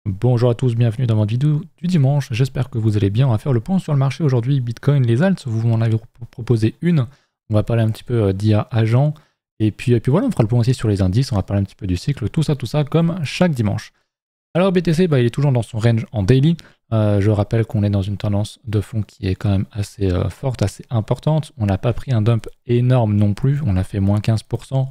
Bonjour à tous, bienvenue dans votre vidéo du dimanche. J'espère que vous allez bien. On va faire le point sur le marché aujourd'hui. Bitcoin, les alts, vous m'en avez proposé une. On va parler un petit peu d'IA agent. Et puis voilà, on fera le point aussi sur les indices. On va parler un petit peu du cycle, tout ça, comme chaque dimanche. Alors BTC, il est toujours dans son range en daily. Je rappelle qu'on est dans une tendance de fond qui est quand même assez forte, assez importante. On n'a pas pris un dump énorme non plus. On a fait moins 15%.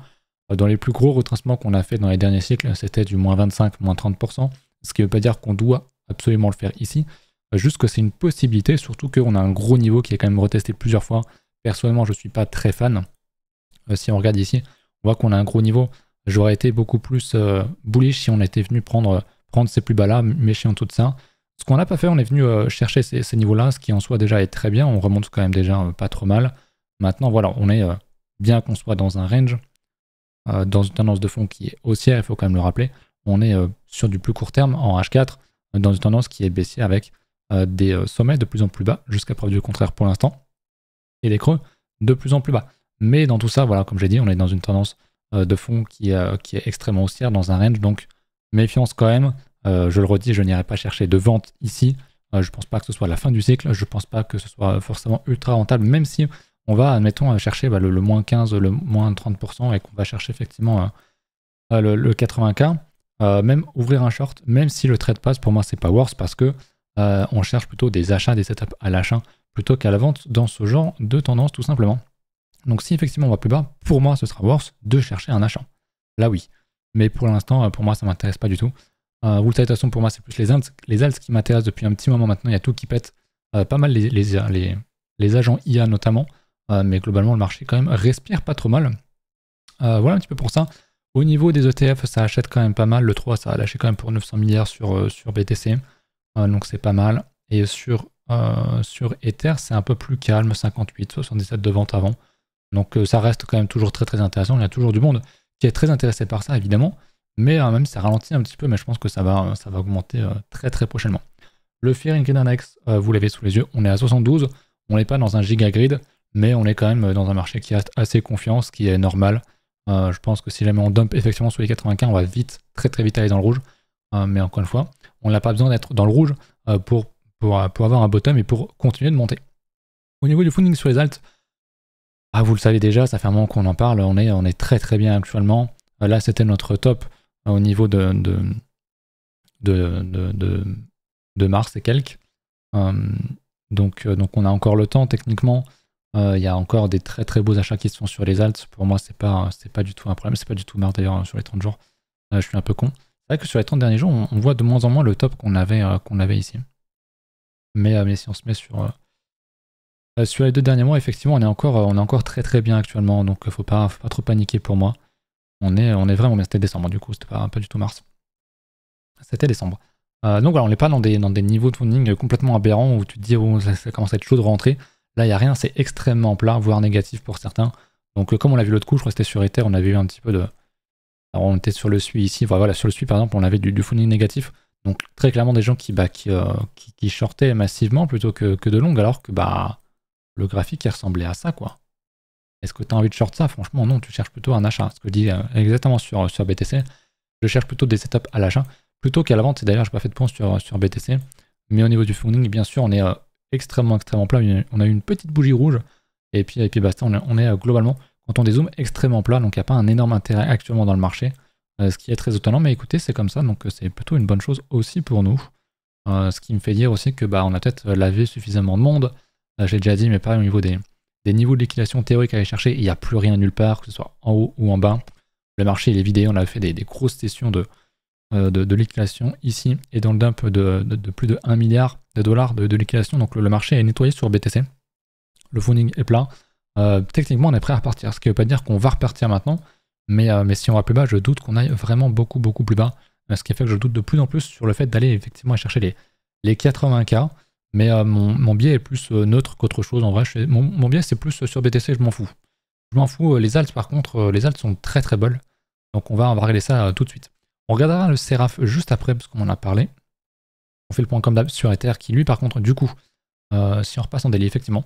Dans les plus gros retracements qu'on a fait dans les derniers cycles, c'était du moins 25, moins 30%. Ce qui ne veut pas dire qu'on doit absolument le faire ici. Juste que c'est une possibilité, surtout qu'on a un gros niveau qui est quand même retesté plusieurs fois. Personnellement, je ne suis pas très fan. Si on regarde ici, on voit qu'on a un gros niveau. J'aurais été beaucoup plus bullish si on était venu prendre ces plus bas là, mécher en tout ça. Ce qu'on n'a pas fait, on est venu chercher ces niveaux-là, ce qui en soi déjà est très bien. On remonte quand même déjà pas trop mal. Maintenant, voilà, on est bien qu'on soit dans un range, dans une tendance de fond qui est haussière, il faut quand même le rappeler. On est sur du plus court terme en H4, dans une tendance qui est baissière avec des sommets de plus en plus bas, jusqu'à preuve du contraire pour l'instant, et des creux de plus en plus bas. Mais dans tout ça, voilà, comme j'ai dit, on est dans une tendance de fond qui est extrêmement haussière, dans un range, donc méfiance quand même. Je le redis, je n'irai pas chercher de vente ici. Je ne pense pas que ce soit la fin du cycle, je ne pense pas que ce soit forcément ultra rentable, même si on va, admettons, chercher le moins 15, le moins 30%, et qu'on va chercher effectivement le 80K. Même ouvrir un short, même si le trade passe, pour moi c'est pas worse parce que on cherche plutôt des achats, des setups à l'achat plutôt qu'à la vente dans ce genre de tendance tout simplement. Donc si effectivement on va plus bas, pour moi ce sera worse de chercher un achat. Là oui, mais pour l'instant pour moi ça m'intéresse pas du tout. Vous le savez de toute façon, pour moi c'est plus les alts qui m'intéressent depuis un petit moment maintenant. Il y a tout qui pète, pas mal les agents IA notamment, mais globalement le marché quand même respire pas trop mal. Voilà un petit peu pour ça. Au niveau des ETF, ça achète quand même pas mal. Le 3, ça a lâché quand même pour 900 milliards sur BTC. Donc c'est pas mal. Et sur Ether, c'est un peu plus calme, 58, 77 de vente avant. Donc ça reste quand même toujours très très intéressant. Il y a toujours du monde qui est très intéressé par ça, évidemment. Mais même ça ralentit un petit peu, mais je pense que ça va augmenter très très prochainement. Le Fear and Greed Index, vous l'avez sous les yeux, on est à 72. On n'est pas dans un gigagrid, mais on est quand même dans un marché qui reste assez confiant, ce qui est normal. Je pense que si jamais on dump effectivement sous les 95, on va vite, très très vite aller dans le rouge. Mais encore une fois, on n'a pas besoin d'être dans le rouge pour avoir un bottom et pour continuer de monter. Au niveau du funding sur les alts, vous le savez déjà, ça fait un moment qu'on en parle, on est très très bien actuellement. Là, c'était notre top au niveau de mars et quelques. Donc on a encore le temps techniquement. Il y a encore des très très beaux achats qui se font sur les alts. Pour moi, c'est pas du tout un problème. C'est pas du tout marre d'ailleurs sur les 30 jours. Je suis un peu con. C'est vrai que sur les 30 derniers jours, on voit de moins en moins le top qu'on avait ici. Mais si on se met sur les 2 derniers mois, effectivement, on est encore très très bien actuellement. Donc faut pas trop paniquer pour moi. On est vraiment bien. C'était décembre du coup, c'était pas du tout mars. C'était décembre. Donc voilà, on n'est pas dans des niveaux de funding complètement aberrants où tu te dis oh, ça commence à être chaud de rentrer. Là, il n'y a rien, c'est extrêmement plat, voire négatif pour certains. Donc, comme on l'a vu l'autre coup, je crois que c'était sur Ether, on avait eu un petit peu de. Alors, on était sur le SUI ici, voilà, sur le SUI par exemple, on avait du funding négatif. Donc, très clairement, des gens qui shortaient massivement plutôt que de long, alors que le graphique il ressemblait à ça, quoi. Est-ce que tu as envie de short ça? Franchement, non, tu cherches plutôt un achat. Ce que je dis exactement sur BTC, je cherche plutôt des setups à l'achat plutôt qu'à la vente. Et d'ailleurs, je n'ai pas fait de point sur BTC. Mais au niveau du funding, bien sûr, on est extrêmement plat. On a eu une petite bougie rouge et puis basta, on est globalement, quand on dézoome, extrêmement plat, donc il n'y a pas un énorme intérêt actuellement dans le marché, ce qui est très étonnant, mais écoutez, c'est comme ça, donc c'est plutôt une bonne chose aussi pour nous. Ce qui me fait dire aussi que on a peut-être lavé suffisamment de monde. J'ai déjà dit, mais pareil au niveau des niveaux de liquidation théorique à aller chercher, il n'y a plus rien nulle part, que ce soit en haut ou en bas. Le marché il est vidé, on a fait des grosses sessions de liquidation ici et dans le dump de plus de 1 milliard de dollars de liquidation. Donc le marché est nettoyé sur BTC. Le funding est plat. Techniquement, on est prêt à repartir. Ce qui ne veut pas dire qu'on va repartir maintenant. Mais si on va plus bas, je doute qu'on aille vraiment beaucoup plus bas. Ce qui fait que je doute de plus en plus sur le fait d'aller effectivement chercher les 80K. Mais mon biais est plus neutre qu'autre chose. En vrai, mon biais c'est plus sur BTC, je m'en fous. Je m'en fous. Les alts par contre, les alts sont très très belles. Donc on va régler ça tout de suite. On regardera le Seraph juste après parce qu'on en a parlé. On fait le point comme d'hab sur Ether qui lui par contre du coup, si on repasse en daily effectivement,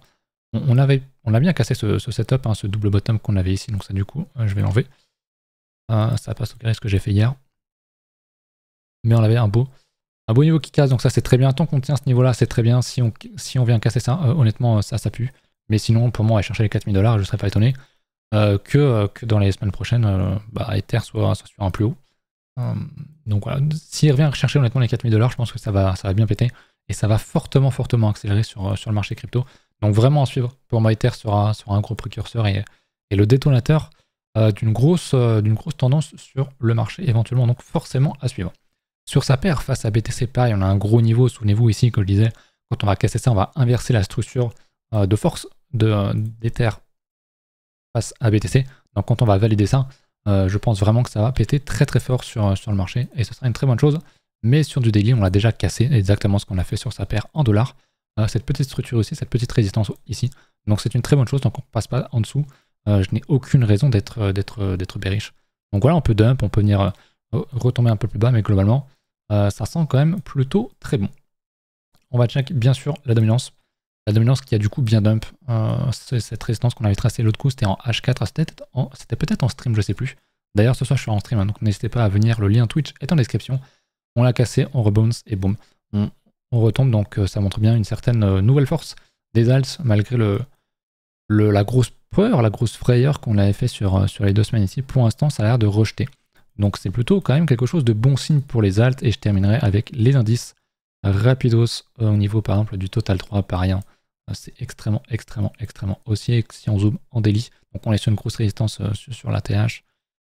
on a bien cassé ce setup, ce double bottom qu'on avait ici, donc ça du coup je vais l'enlever. Ça passe au carré ce que j'ai fait hier. Mais on avait un beau Un beau niveau qui casse, donc ça c'est très bien. Tant qu'on tient ce niveau-là, c'est très bien. Si on vient casser ça, honnêtement, ça pue. Mais sinon, pour moi, aller chercher les 4000$, je serais pas étonné que dans les semaines prochaines, Ether soit sur un plus haut. Donc voilà, s'il revient chercher honnêtement les 4000$, je pense que ça va bien péter. Et ça va fortement accélérer sur le marché crypto. Donc vraiment à suivre. Pour moi, Ether sera un gros précurseur et le détonateur d'une grosse tendance sur le marché éventuellement. Donc forcément à suivre. Sur sa paire face à BTC, pareil, on a un gros niveau. Souvenez-vous ici que je disais, quand on va casser ça, on va inverser la structure de force d'Ether face à BTC. Donc quand on va valider ça, je pense vraiment que ça va péter très fort sur le marché et ce sera une très bonne chose. Mais sur du daily, on l'a déjà cassé, exactement ce qu'on a fait sur sa paire en dollars. Cette petite structure ici, cette petite résistance ici. Donc c'est une très bonne chose, donc on ne passe pas en dessous. Je n'ai aucune raison d'être bearish. Donc voilà, on peut dump, on peut venir retomber un peu plus bas, mais globalement, ça sent quand même plutôt très bon. On va check bien sûr la dominance. La dominance qui a du coup bien dump. Cette résistance qu'on avait tracée l'autre coup, c'était en H4, c'était peut-être en stream, je sais plus. D'ailleurs, ce soir je suis en stream, hein, donc n'hésitez pas à venir, le lien Twitch est en description. On l'a cassé, on rebounce et boum, on retombe, donc ça montre bien une certaine nouvelle force des alts, malgré la grosse peur, la grosse frayeur qu'on avait fait sur les 2 semaines ici. Pour l'instant, ça a l'air de rejeter. Donc c'est plutôt quand même quelque chose de bon signe pour les alts, et je terminerai avec les indices rapidos au niveau par exemple du total 3, pareil, hein. C'est extrêmement haussier. Si on zoome en daily, donc on est sur une grosse résistance sur la TH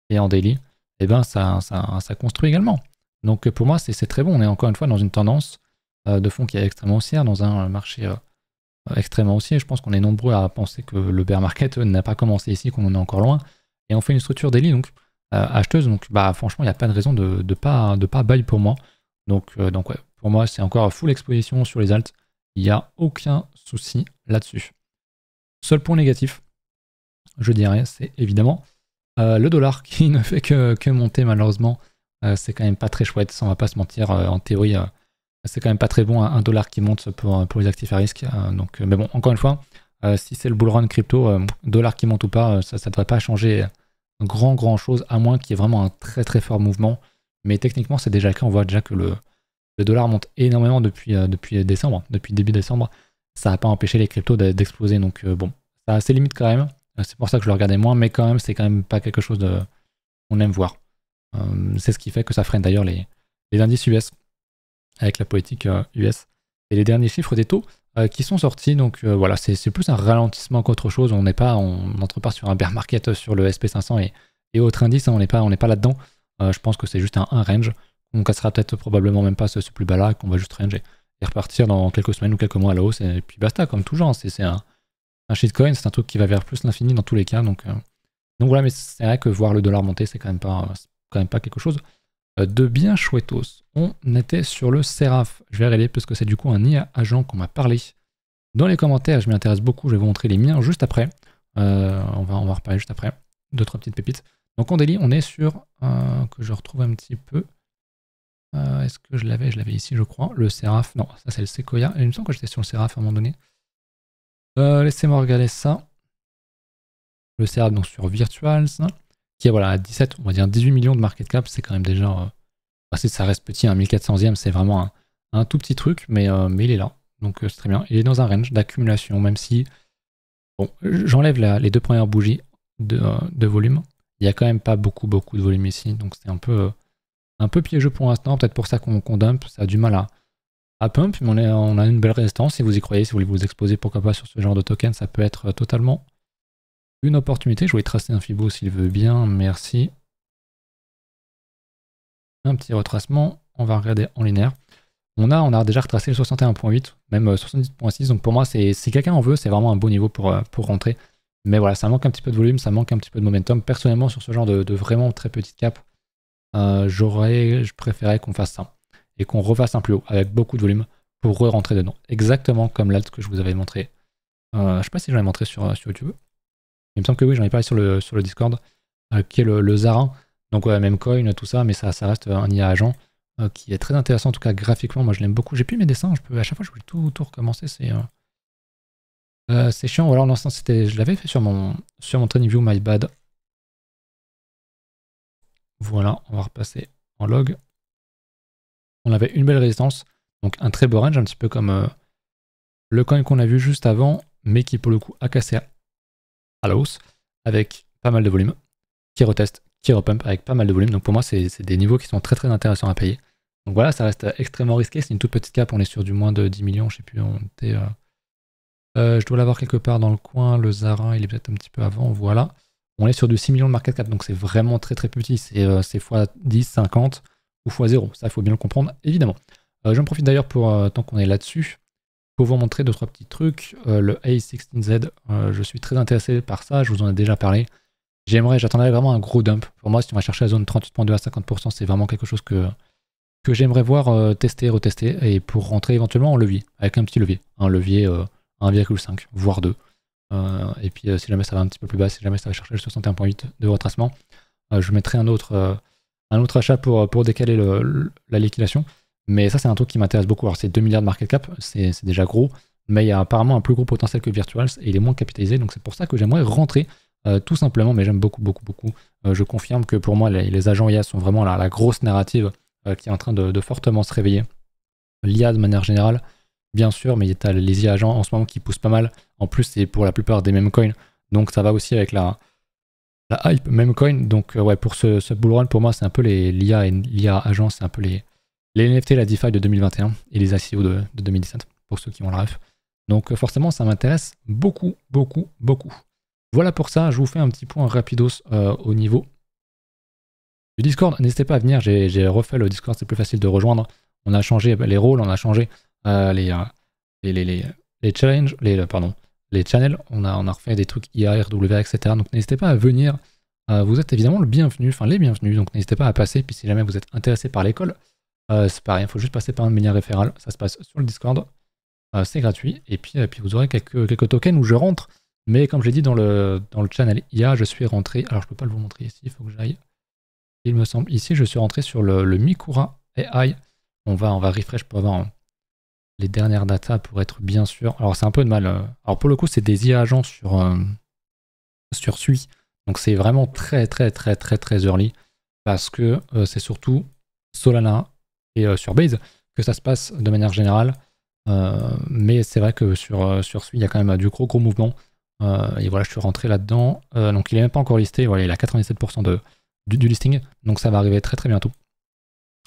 et en daily, et ben ça construit également. Donc pour moi c'est très bon. On est encore une fois dans une tendance de fond qui est extrêmement haussière, dans un marché extrêmement haussier. Je pense qu'on est nombreux à penser que le bear market n'a pas commencé ici, qu'on en est encore loin. Et on fait une structure daily, donc acheteuse, donc franchement il n'y a pas de raison de pas buy pour moi. Donc ouais, pour moi c'est encore full exposition sur les alts. Il n'y a aucun souci là-dessus. Seul point négatif, je dirais, c'est évidemment le dollar qui ne fait que monter malheureusement. C'est quand même pas très chouette, ça on va pas se mentir. En théorie, c'est quand même pas très bon un dollar qui monte pour les actifs à risque. Mais bon, encore une fois, si c'est le bull run crypto, dollar qui monte ou pas, ça ne devrait pas changer grand chose, à moins qu'il y ait vraiment un très fort mouvement. Mais techniquement, c'est déjà le cas. On voit déjà que le dollar monte énormément depuis décembre, depuis début décembre. Ça n'a pas empêché les cryptos d'exploser. Donc bon, ça a ses limites quand même. C'est pour ça que je le regardais moins, mais quand même, c'est quand même pas quelque chose qu'on aime voir. C'est ce qui fait que ça freine d'ailleurs les indices US avec la politique US. Et les derniers chiffres des taux qui sont sortis. Donc voilà, c'est plus un ralentissement qu'autre chose. On n'entre pas sur un bear market sur le SP500 et autres indices. Hein, on n'est pas là-dedans. Je pense que c'est juste un range. On cassera peut-être probablement même pas ce plus bas là, qu'on va juste range et repartir dans quelques semaines ou quelques mois à la hausse. Et puis basta, comme tout genre. C'est un shitcoin, c'est un truc qui va vers plus l'infini dans tous les cas. Donc voilà, mais c'est vrai que voir le dollar monter, c'est quand même pas quelque chose de bien chouettos. On était sur le Seraph. Je vais regarder parce que c'est du coup un IA agent qu'on m'a parlé dans les commentaires. Je m'y intéresse beaucoup. Je vais vous montrer les miens juste après. On va en reparler juste après. 2-3 petites pépites. Donc en daily, on est sur que je retrouve un petit peu. Est-ce que je l'avais ici, je crois. Le Seraph. Non, ça c'est le Sequoia. Il me semble que j'étais sur le Seraph à un moment donné. Laissez-moi regarder ça. Le Seraph donc sur Virtuals, qui est voilà, à 17, on va dire 18 millions de market cap. C'est quand même déjà... ça reste petit, un 1400e, c'est vraiment un tout petit truc, mais il est là. Donc c'est très bien. Il est dans un range d'accumulation, même si... Bon, j'enlève les 2 premières bougies de volume. Il n'y a quand même pas beaucoup de volume ici, donc c'est un peu piégeux pour l'instant. Peut-être pour ça qu'on dump, ça a du mal à pump, mais on a une belle résistance. Si vous y croyez, si vous voulez vous exposer, pourquoi pas sur ce genre de token, ça peut être totalement une opportunité. Je vais tracer un Fibo s'il veut bien, merci. Un petit retracement, on va regarder en linéaire. On a déjà retracé le 61.8, même 70.6, donc pour moi, si quelqu'un en veut, c'est vraiment un beau niveau pour rentrer. Mais voilà, ça manque un petit peu de volume, ça manque un petit peu de momentum. Personnellement, sur ce genre de vraiment très petite cap, je préférais qu'on fasse ça et qu'on refasse un plus haut avec beaucoup de volume pour re-rentrer dedans. Exactement comme l'alt que je vous avais montré. Je sais pas si j'en ai montré sur YouTube. Il me semble que oui, j'en ai parlé sur le Discord, qui est le Zarin. Donc ouais, même coin, tout ça, mais ça reste un IA agent qui est très intéressant, en tout cas graphiquement. Moi je l'aime beaucoup. J'ai plus mes dessins, à chaque fois je voulais tout recommencer. C'est chiant. Ou alors non, je l'avais fait sur mon TradingView, my bad. Voilà, on va repasser en log. on avait une belle résistance, donc un très beau range, un petit peu comme le coin qu'on a vu juste avant, mais qui pour le coup a cassé à la hausse, avec pas mal de volume, qui reteste, qui repump avec pas mal de volume. Donc pour moi, c'est des niveaux qui sont très très intéressants à payer. Donc voilà, ça reste extrêmement risqué, c'est une toute petite cap, on est sur du moins de 10 millions, je sais plus, on était... je dois l'avoir quelque part dans le coin, le Zarin, il est peut-être un petit peu avant, voilà. On est sur du 6 millions de market cap, donc c'est vraiment très très petit, c'est x10, 50 ou x0, ça il faut bien le comprendre, évidemment. J'en profite d'ailleurs pour, tant qu'on est là-dessus, pour vous montrer 2-3 petits trucs. Le A16Z, je suis très intéressé par ça, je vous en ai déjà parlé. J'attendais vraiment un gros dump. Pour moi, si on va chercher la zone 38.2 à 50%, c'est vraiment quelque chose que j'aimerais voir tester, retester, et pour rentrer éventuellement en levier, avec un petit levier. Un levier 1,5, voire 2. Et puis si jamais ça va un petit peu plus bas, si jamais ça va chercher le 61.8 de retracement, je mettrai un autre achat pour décaler la liquidation. Mais ça, c'est un truc qui m'intéresse beaucoup. Alors, c'est 2 milliards de market cap, c'est déjà gros, mais il y a apparemment un plus gros potentiel que Virtuals et il est moins capitalisé. Donc, c'est pour ça que j'aimerais rentrer tout simplement. Mais j'aime beaucoup. Je confirme que pour moi, les agents IA sont vraiment la grosse narrative qui est en train de fortement se réveiller. L'IA de manière générale, bien sûr, mais il y a les IA agents en ce moment qui poussent pas mal. En plus, c'est pour la plupart des mêmes coins. Donc, ça va aussi avec la hype même coin. Donc, ouais, pour ce bull run, pour moi, c'est un peu l'IA et l'IA agent, c'est un peu les NFT, la DeFi de 2021 et les ICO de 2017, pour ceux qui ont la ref. Donc forcément, ça m'intéresse beaucoup. Voilà pour ça, je vous fais un petit point rapidos au niveau du Discord. N'hésitez pas à venir, j'ai refait le Discord, c'est plus facile de rejoindre. On a changé les rôles, on a changé les challenges, les channels, on a refait des trucs IA, RWA, etc. Donc n'hésitez pas à venir. Vous êtes évidemment le bienvenu, enfin les bienvenus, donc n'hésitez pas à passer. Puis si jamais vous êtes intéressé par l'école, c'est pareil, il faut juste passer par un lien référal, ça se passe sur le Discord, c'est gratuit, et puis vous aurez quelques tokens où je rentre, mais comme je l'ai dit dans le channel IA, je suis rentré, alors je peux pas le vous montrer ici, il faut que j'aille, il me semble, ici je suis rentré sur le Mikura AI, on va refresh pour avoir les dernières datas pour être bien sûr, alors c'est un peu de mal, alors pour le coup c'est des IA agents sur Sui, donc c'est vraiment très early, parce que c'est surtout Solana et sur Base que ça se passe de manière générale, mais c'est vrai que sur Sui il y a quand même du gros mouvement, et voilà, je suis rentré là-dedans, donc il est même pas encore listé, voilà, il a 97% du listing, donc ça va arriver très bientôt.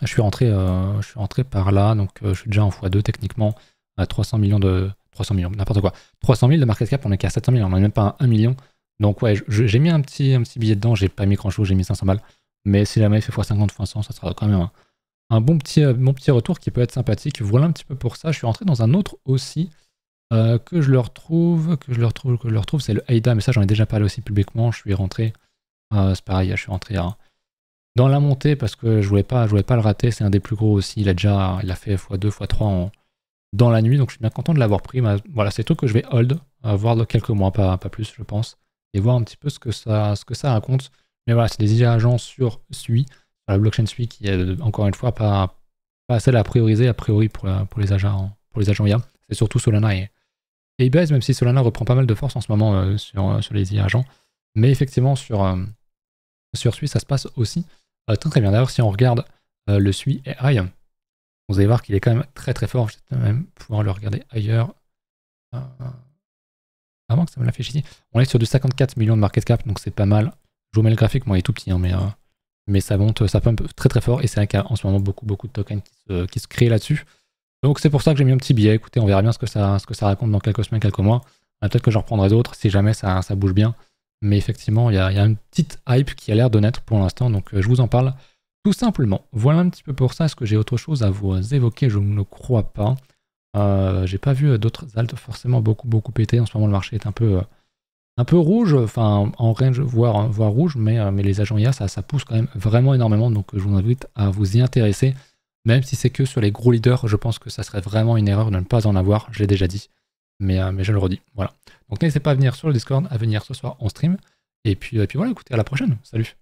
Je suis rentré par là, donc je suis déjà en x2 techniquement, à 300 millions, n'importe quoi, 300 000 de market cap, on est qu'à 700 000, on n'est même pas à 1 million, donc ouais, j'ai mis un petit billet dedans, j'ai pas mis grand chose, j'ai mis 500 balles, mais si jamais il fait x50, x100, ça sera quand même un bon petit retour qui peut être sympathique. Voilà un petit peu pour ça. Je suis rentré dans un autre aussi que je le retrouve, c'est le AIDA, mais ça j'en ai déjà parlé aussi publiquement. Je suis rentré, c'est pareil, je suis rentré dans la montée parce que je voulais pas le rater. C'est un des plus gros aussi. Il a fait x2, x3 dans la nuit, donc je suis bien content de l'avoir pris. Voilà, c'est tout que je vais hold, voir dans quelques mois, pas plus je pense, et voir un petit peu ce que ça raconte. Mais voilà, c'est des IA agents sur Sui. La blockchain Sui qui est encore une fois pas celle à prioriser a priori pour les agents IA. C'est surtout Solana et Base, même si Solana reprend pas mal de force en ce moment sur les IA agents. Mais effectivement sur Sui ça se passe aussi très bien. D'ailleurs si on regarde le Sui AI, vous allez voir qu'il est quand même très fort. Je vais même pouvoir le regarder ailleurs. Avant que ça me l'affiche ici. On est sur du 54 millions de market cap, donc c'est pas mal. Je vous mets le graphique, moi il est tout petit, hein, mais ça monte, ça pump très fort, et c'est vrai qu'il y a en ce moment beaucoup de tokens qui se créent là-dessus. Donc c'est pour ça que j'ai mis un petit billet. Écoutez, on verra bien ce que ça raconte dans quelques semaines, quelques mois. Peut-être que j'en reprendrai d'autres si jamais ça bouge bien. Mais effectivement, il y a une petite hype qui a l'air de naître pour l'instant, donc je vous en parle tout simplement. Voilà un petit peu pour ça. Est-ce que j'ai autre chose à vous évoquer? Je ne crois pas. J'ai pas vu d'autres alts forcément beaucoup péter. En ce moment, le marché est un peu rouge, enfin en range, voire rouge, mais les agents IA, ça pousse quand même vraiment énormément, donc je vous invite à vous y intéresser, même si c'est que sur les gros leaders. Je pense que ça serait vraiment une erreur de ne pas en avoir, je l'ai déjà dit, mais je le redis, voilà. Donc n'hésitez pas à venir sur le Discord, à venir ce soir en stream, et puis voilà, écoutez, à la prochaine, salut.